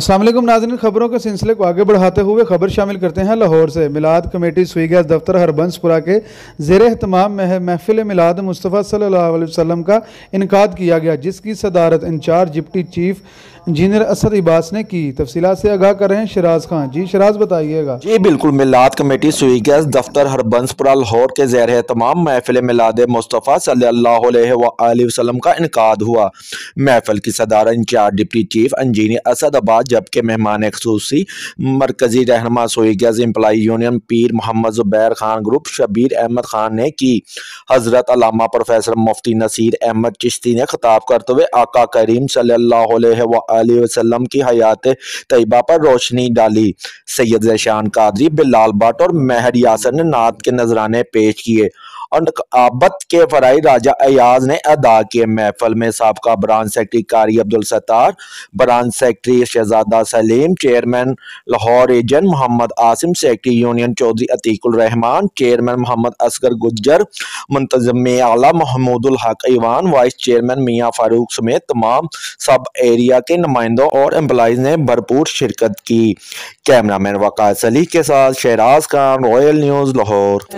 अस्सलाम वालेकुम नाज़रीन, खबरों के सिलसिले को आगे बढ़ाते हुए खबर शामिल करते हैं। लाहौर से मिलाद कमेटी सुईगैस दफ्तर हरबंसपुरा के ज़ेर एहतमाम महफिल मिलाद मुस्तफ़ा सल्लल्लाहु अलैहि वसल्लम का इनकाद किया गया, जिसकी सदारत in charge deputy chief engineer Asad Ibas ने की। तफसीलात से आगाह कर रहे हैं शराज खान। जी शराज, बताइएगा। जी बिल्कुल, मिलाद कमेटी सुईगैस दफ्तर हरबंसपुरा लाहौर के ज़ेर एहतमाम महफिल मिलाद मुस्तफ़ा सल्लल्लाहु अलैहि वसल्लम का इनकाद हुआ। महफिल की सदारत in charge deputy chief engineer Asad Ibas, जबकि मेहमान ख़ुसूसी मरकजी रहनुमा Sui Gas employee union Pir Mohammad Zubair Khan group Shabbir Ahmed Khan ने की। हज़रत अल्लामा प्रोफेसर मुफ्ती नसीर अहमद चिश्ती ने खिताब करते हुए आका करीम सल्लल्लाहु अलैहि वसल्लम की हयात तैयबा पर रोशनी डाली। सैयद ज़ैशान कादरी, बिलाल भट्ट और महर यासर ने नात के नजराने पेश किए और आबद के फराई राजा अयाज ने अदा किए। महफिल में साबका ब्रांच सेक्रेटरी कारी Abdul Sattar, branch secretary Shahzada Saleem, chairman Lahore region Mohammad Asim, secretary union Chaudhry Atiqul Rehman, chairman Mohammad Asghar Gujjar, मुंतज़िम आला महमूदुल हक ईवान, वाइस चेयरमैन मियाँ फारूक समेत तमाम सब एरिया के नुमाइंदों और एम्प्लॉइज ने भरपूर शिरकत की। कैमरामैन वकास अली के साथ शहराज खान, रॉयल न्यूज़ लाहौर।